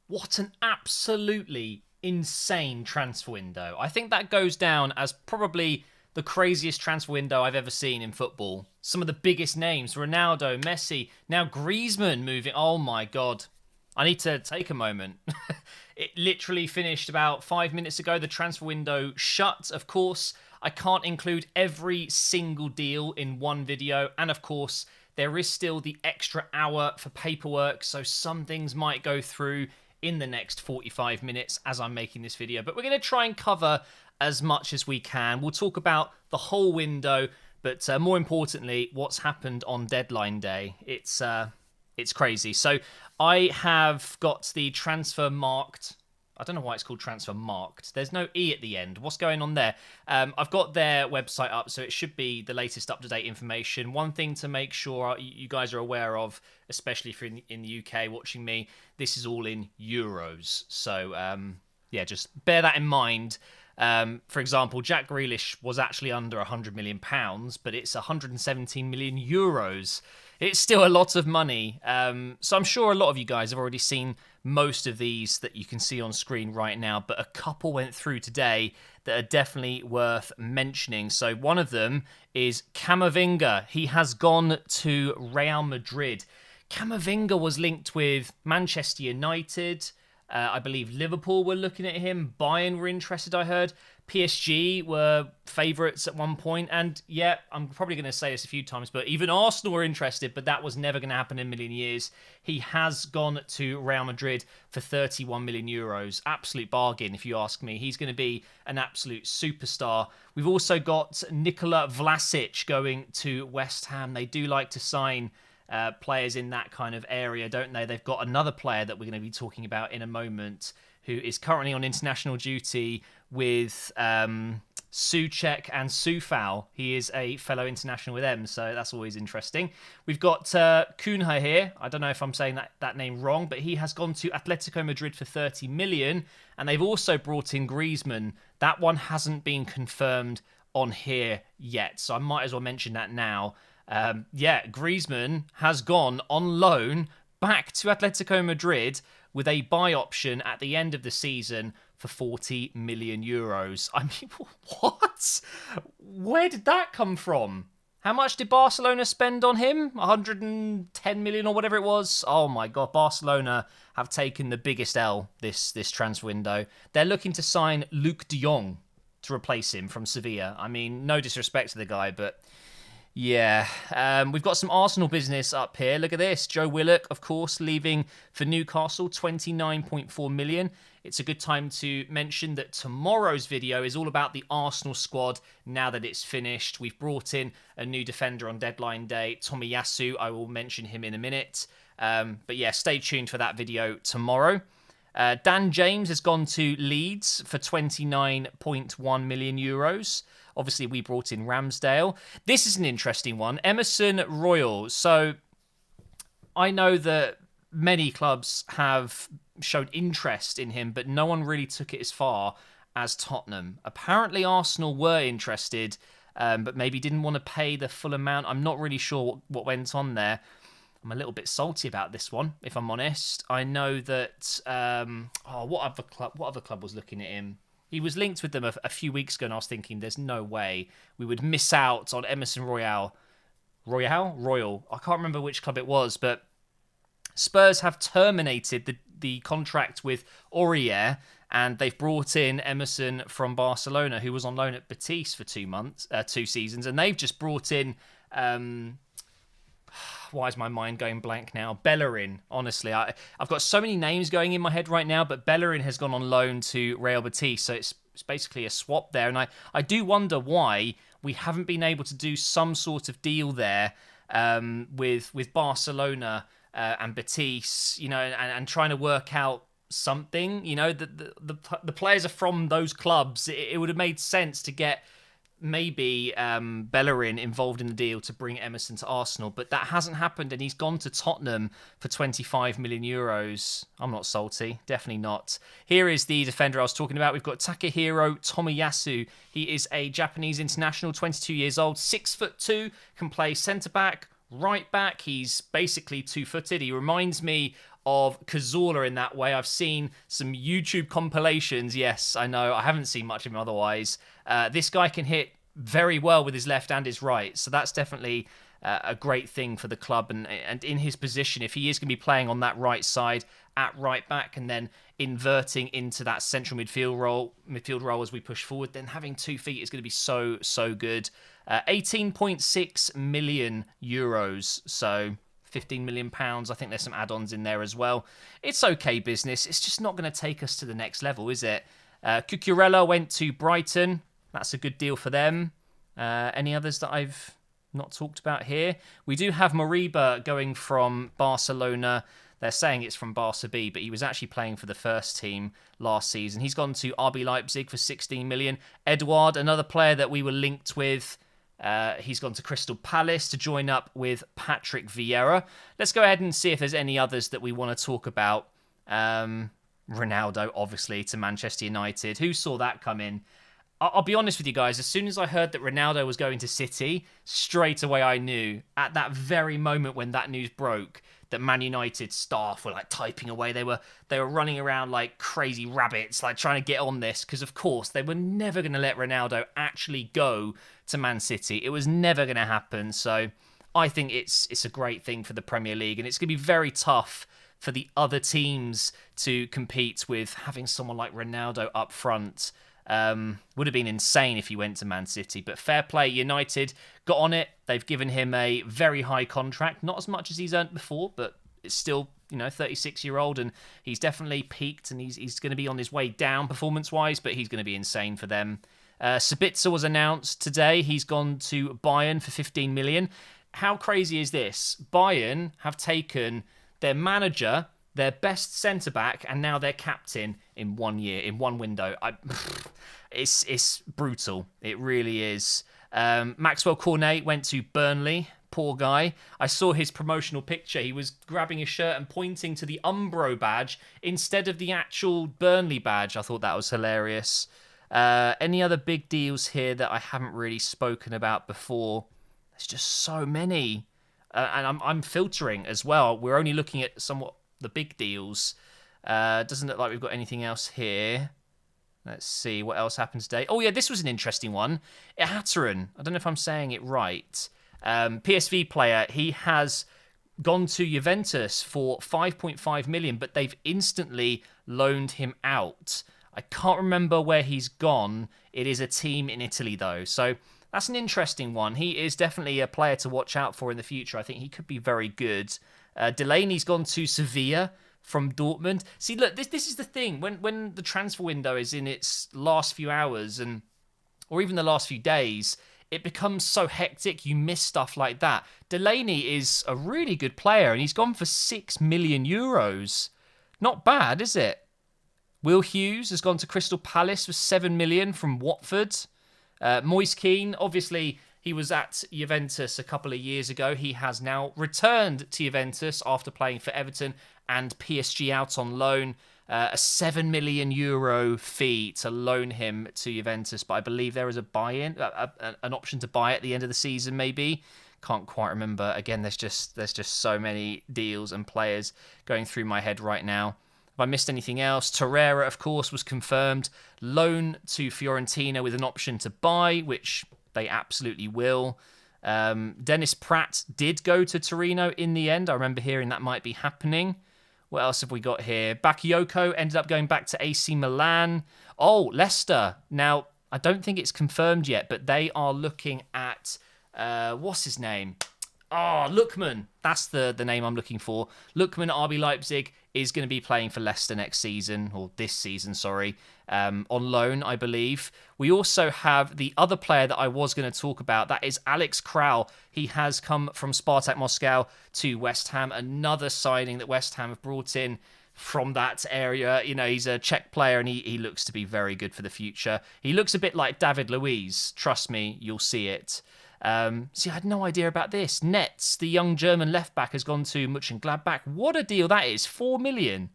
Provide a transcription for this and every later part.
What an absolutely insane transfer window. I think that goes down as probably the craziest transfer window I've ever seen in football. Some of the biggest names, Ronaldo, Messi, now Griezmann moving. Oh my God. I need to take a moment. It literally finished about 5 minutes ago. The transfer window shut. Of course, I can't include every single deal in one video. And of course, there is still the extra hour for paperwork. So some things might go through in the next 45 minutes as I'm making this video. But we're going to try and cover as much as we can. We'll talk about the whole window, but more importantly, what's happened on deadline day. It's crazy. So I have got the transfer marked. I don't know why it's called transfer marked. There's no E at the end. What's going on there? I've got their website up, so it should be the latest up-to-date information. One thing to make sure you guys are aware of, especially if you're in the UK watching me, this is all in euros. So, yeah, just bear that in mind. For example, Jack Grealish was actually under £100 million, but it's 117 million euros. It's still a lot of money. So I'm sure a lot of you guys have already seen most of these that you can see on screen right now, but a couple went through today that are definitely worth mentioning. So one of them is Camavinga. He has gone to Real Madrid. Camavinga was linked with Manchester United. I believe Liverpool were looking at him. Bayern were interested, I heard. PSG were favourites at one point. And yeah, I'm probably going to say this a few times, but even Arsenal were interested, but that was never going to happen in a million years. He has gone to Real Madrid for 31 million euros. Absolute bargain, if you ask me. He's going to be an absolute superstar. We've also got Nikola Vlasic going to West Ham. They do like to sign players in that kind of area, don't they? They've got another player that we're going to be talking about in a moment who is currently on international duty with Souček and Soufal. He is a fellow international with them, so that's always interesting. We've got Cunha here. I don't know if I'm saying that name wrong, but he has gone to Atletico Madrid for 30 million, and they've also brought in Griezmann. That one hasn't been confirmed on here yet, so I might as well mention that now. Yeah, Griezmann has gone on loan back to Atletico Madrid with a buy option at the end of the season for 40 million euros. I mean, what? Where did that come from? How much did Barcelona spend on him? 110 million or whatever it was? Oh my God, Barcelona have taken the biggest L this transfer window. They're looking to sign Luke de Jong to replace him from Sevilla. I mean, no disrespect to the guy, but yeah, we've got some Arsenal business up here. Look at this. Joe Willock, of course, leaving for Newcastle, 29.4 million. It's a good time to mention that tomorrow's video is all about the Arsenal squad now that it's finished. We've brought in a new defender on deadline day, Tomiyasu. I will mention him in a minute. But yeah, stay tuned for that video tomorrow. Dan James has gone to Leeds for 29.1 million euros. Obviously, we brought in Ramsdale. This is an interesting one. Emerson Royal. So I know that many clubs have showed interest in him, but no one really took it as far as Tottenham. Apparently, Arsenal were interested, but maybe didn't want to pay the full amount. I'm not really sure what went on there. I'm a little bit salty about this one, if I'm honest. I know that what other club was looking at him? He was linked with them a few weeks ago, and I was thinking, there's no way we would miss out on Emerson Royal. Royal. I can't remember which club it was, but Spurs have terminated the contract with Aurier, and they've brought in Emerson from Barcelona, who was on loan at Betis for 2 seasons, and they've just brought in. Why is my mind going blank now? Bellerin, honestly. I've got so many names going in my head right now, but Bellerin has gone on loan to Real Betis, so it's basically a swap there. And I do wonder why we haven't been able to do some sort of deal there with Barcelona and Betis, you know, and trying to work out something. You know, the players are from those clubs. It would have made sense to get maybe Bellerin involved in the deal to bring Emerson to Arsenal, but that hasn't happened, and he's gone to Tottenham for 25 million euros. I'm not salty, definitely not. Here is the defender I was talking about. We've got Takahiro Tomiyasu. He is a Japanese international, 22 years old, 6'2", can play centre back, right back. He's basically 2-footed. He reminds me of Cazorla in that way. I've seen some YouTube compilations. Yes, I know. I haven't seen much of him otherwise. This guy can hit very well with his left and his right. So that's definitely a great thing for the club. And in his position, if he is going to be playing on that right side at right back and then inverting into that central midfield role as we push forward, then having 2 feet is going to be so good. 18.6 million euros. So 15 million pounds. I think there's some add-ons in there as well. It's okay business. It's just not going to take us to the next level, is it? Cucurella went to Brighton. That's a good deal for them. Any others that I've not talked about here? We do have Moriba going from Barcelona. They're saying it's from Barca B, but he was actually playing for the first team last season. He's gone to RB Leipzig for 16 million. Edouard, another player that we were linked with, he's gone to Crystal Palace to join up with Patrick Vieira. Let's go ahead and see if there's any others that we want to talk about. Ronaldo, obviously, to Manchester United. Who saw that come in? I'll be honest with you guys, as soon as I heard that Ronaldo was going to City, straight away I knew, at that very moment when that news broke, that Man United staff were like typing away. They were running around like crazy rabbits, like trying to get on this, because of course they were never going to let Ronaldo actually go to Man City. It was never going to happen. So I think it's a great thing for the Premier League, and it's going to be very tough for the other teams to compete with having someone like Ronaldo up front. Would have been insane if he went to Man City, but fair play. United got on it. They've given him a very high contract, not as much as he's earned before, but it's still, 36-year-old, and he's definitely peaked, and he's going to be on his way down performance-wise, but he's going to be insane for them. Sabitzer was announced today. He's gone to Bayern for 15 million. How crazy is this? Bayern have taken their manager, their best centre-back, and now their captain in 1 year, in one window. It's brutal. It really is. Maxwell Cornet went to Burnley. Poor guy. I saw his promotional picture. He was grabbing his shirt and pointing to the Umbro badge instead of the actual Burnley badge. I thought that was hilarious. Any other big deals here that I haven't really spoken about before? There's just so many. And I'm filtering as well. We're only looking at somewhat the big deals. Doesn't look like we've got anything else here. Let's see what else happened today. Oh yeah, this was an interesting one. Ihataren, I don't know if I'm saying it right. PSV player, he has gone to Juventus for 5.5 million, but they've instantly loaned him out. I can't remember where he's gone. It is a team in Italy though, so that's an interesting one. He is definitely a player to watch out for in the future. I think he could be very good. Delaney's gone to Sevilla from Dortmund. See, look, this is the thing. When the transfer window is in its last few hours or even the last few days, it becomes so hectic. You miss stuff like that. Delaney is a really good player, and he's gone for 6 million euros. Not bad, is it? Will Hughes has gone to Crystal Palace for 7 million from Watford. Moise Kean, obviously, he was at Juventus a couple of years ago. He has now returned to Juventus after playing for Everton and PSG out on loan. A 7 million euro fee to loan him to Juventus, but I believe there is a buy-in, an option to buy at the end of the season, maybe. Can't quite remember. Again, there's just so many deals and players going through my head right now. Have I missed anything else? Torreira, of course, was confirmed. Loan to Fiorentina with an option to buy, which they absolutely will. Dennis Pratt did go to Torino in the end. I remember hearing that might be happening. What else have we got here? Bakayoko ended up going back to AC Milan. Oh, Leicester. Now, I don't think it's confirmed yet, but they are looking at... what's his name? Oh, Lookman. That's the name I'm looking for. Lookman, RB Leipzig, is going to be playing for Leicester next season, or this season, sorry, on loan, I believe. We also have the other player that I was going to talk about. That is Alex Kral. He has come from Spartak Moscow to West Ham. Another signing that West Ham have brought in from that area. He's a Czech player, and he looks to be very good for the future. He looks a bit like David Luiz. Trust me, you'll see it. See, I had no idea about this. Netz, the young German left-back, has gone to Mönchengladbach. What a deal that is. 4 million.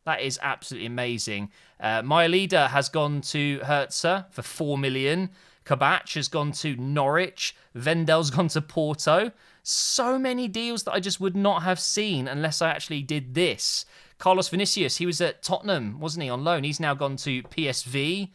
That is absolutely amazing. Mailida has gone to Hertha for 4 million. Kabach has gone to Norwich. Vendel's gone to Porto. So many deals that I just would not have seen unless I actually did this. Carlos Vinicius, he was at Tottenham, wasn't he, on loan? He's now gone to PSV.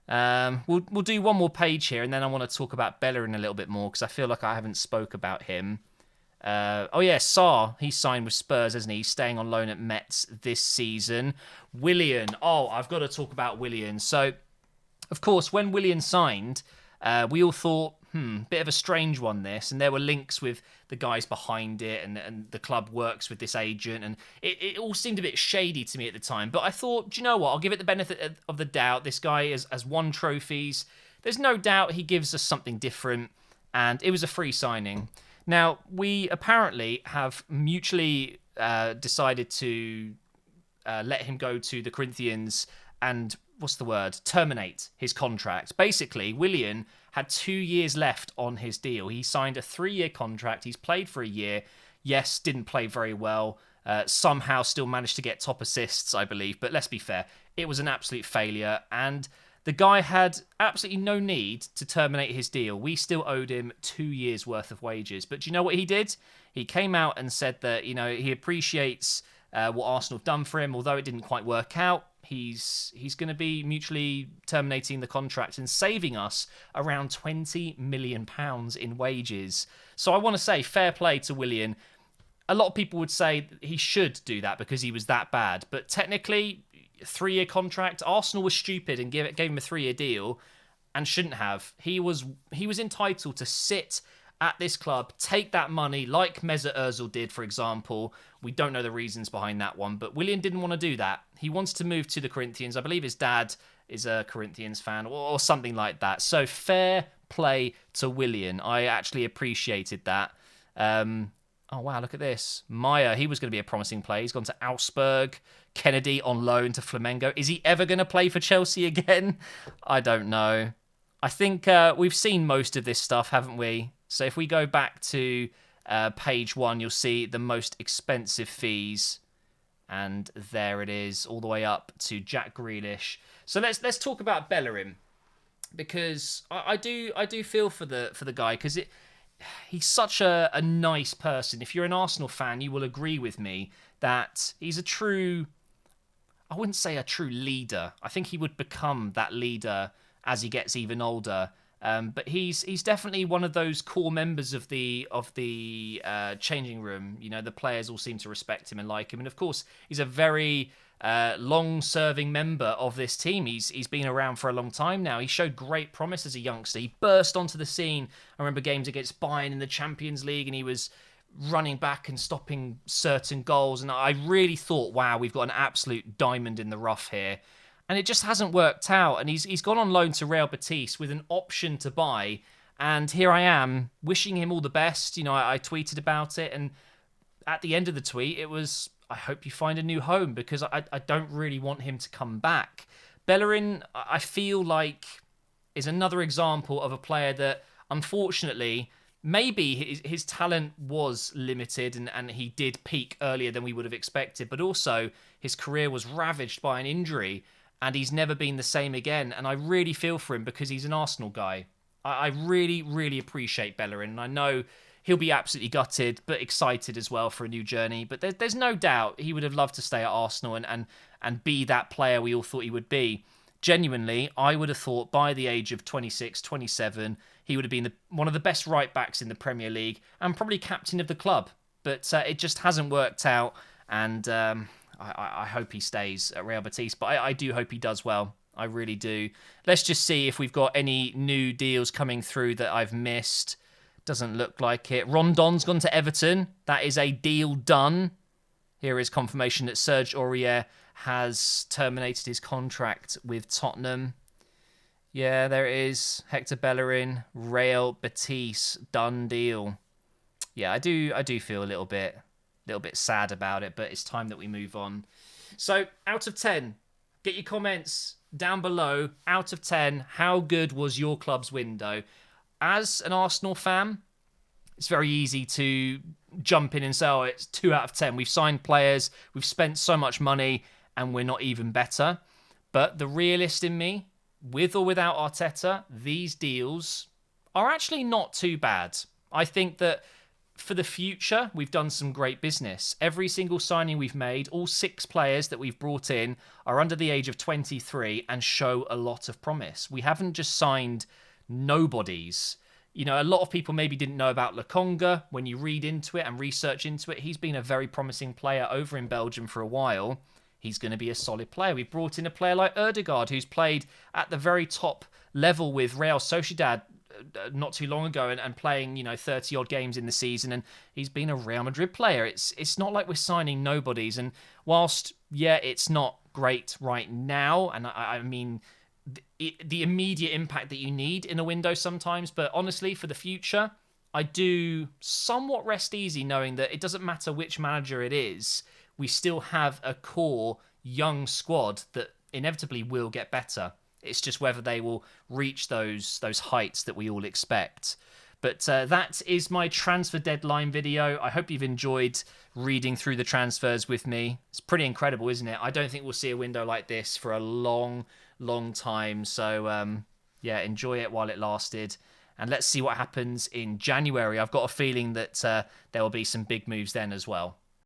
We'll do one more page here, and then I want to talk about Bellerin a little bit more because I feel like I haven't spoke about him. Oh yeah, Sarr, he's signed with Spurs, hasn't he? He's staying on loan at Metz this season. Willian, I've got to talk about Willian. So, of course, when Willian signed, we all thought, bit of a strange one this, and there were links with the guys behind it, and the club works with this agent, and it all seemed a bit shady to me at the time. But I thought, do you know what? I'll give it the benefit of the doubt. This guy has won trophies. There's no doubt he gives us something different, and it was a free signing. Now, we apparently have mutually decided to let him go to the Corinthians and, terminate his contract. Basically, Willian had 2 years left on his deal. He signed a 3-year contract. He's played for a year. Yes, didn't play very well. Somehow still managed to get top assists, I believe. But let's be fair, it was an absolute failure. And the guy had absolutely no need to terminate his deal. We still owed him 2 years' worth of wages. But do you know what he did? He came out and said that, he appreciates what Arsenal have done for him, although it didn't quite work out. He's going to be mutually terminating the contract and saving us around £20 million in wages. So I want to say fair play to Willian. A lot of people would say he should do that because he was that bad. But technically, 3-year contract, Arsenal was stupid and gave him a 3-year deal and shouldn't have. He was entitled to sit at this club, take that money like Mesut Ozil did, for example. We don't know the reasons behind that one, but Willian didn't want to do that. He wants to move to the Corinthians. I believe his dad is a Corinthians fan or something like that. So fair play to Willian. I actually appreciated that. Oh, wow, look at this. Maya, he was going to be a promising player. He's gone to Augsburg. Kennedy on loan to Flamengo. Is he ever going to play for Chelsea again? I don't know. I think we've seen most of this stuff, haven't we? So if we go back to page 1, you'll see the most expensive fees. And there it is, all the way up to Jack Grealish. So let's talk about Bellerin, because I do feel for the guy, because he's such a nice person. If you're an Arsenal fan, you will agree with me that he's I wouldn't say a true leader. I think he would become that leader as he gets even older. But he's definitely one of those core members of the changing room. The players all seem to respect him and like him, and of course he's a very long-serving member of this team. He's been around for a long time now. He showed great promise as a youngster. He burst onto the scene. I remember games against Bayern in the Champions League, and he was running back and stopping certain goals. And I really thought, wow, we've got an absolute diamond in the rough here. And it just hasn't worked out. And he's gone on loan to Real Betis with an option to buy. And here I am, wishing him all the best. I tweeted about it. And at the end of the tweet, it was, I hope you find a new home, because I don't really want him to come back. Bellerin, I feel like, is another example of a player that, unfortunately, maybe his talent was limited and he did peak earlier than we would have expected. But also, his career was ravaged by an injury. And he's never been the same again. And I really feel for him because he's an Arsenal guy. I really, really appreciate Bellerin. And I know he'll be absolutely gutted, but excited as well for a new journey. But there's no doubt he would have loved to stay at Arsenal and be that player we all thought he would be. Genuinely, I would have thought by the age of 26, 27, he would have been one of the best right-backs in the Premier League and probably captain of the club. But it just hasn't worked out. And I hope he stays at Real Betis, but I do hope he does well. I really do. Let's just see if we've got any new deals coming through that I've missed. Doesn't look like it. Rondon's gone to Everton. That is a deal done. Here is confirmation that Serge Aurier has terminated his contract with Tottenham. Yeah, there it is. Hector Bellerin, Real Betis, done deal. Yeah, I do feel a little bit sad about it, but it's time that we move on. So, out of 10, get your comments down below. Out of 10, how good was your club's window? As an Arsenal fan, it's very easy to jump in and say, oh, it's 2 out of 10. We've signed players, we've spent so much money, and we're not even better. But the realist in me, with or without Arteta, these deals are actually not too bad. I think that for the future, we've done some great business. Every single signing we've made, all 6 players that we've brought in are under the age of 23 and show a lot of promise. We haven't just signed nobodies. You know, a lot of people maybe didn't know about Lokonga. When you read into it and research into it, he's been a very promising player over in Belgium for a while. He's going to be a solid player. We've brought in a player like Ødegaard, who's played at the very top level with Real Sociedad not too long ago and playing, 30 odd games in the season, and he's been a Real Madrid player. It's not like we're signing nobodies, and whilst it's not great right now, and I mean the immediate impact that you need in a window sometimes, but honestly for the future I do somewhat rest easy knowing that it doesn't matter which manager it is, we still have a core young squad that inevitably will get better. It's just whether they will reach those heights that we all expect. But that is my transfer deadline video. I hope you've enjoyed reading through the transfers with me. It's pretty incredible, isn't it? I don't think we'll see a window like this for a long, long time. So, enjoy it while it lasted. And let's see what happens in January. I've got a feeling that there will be some big moves then as well.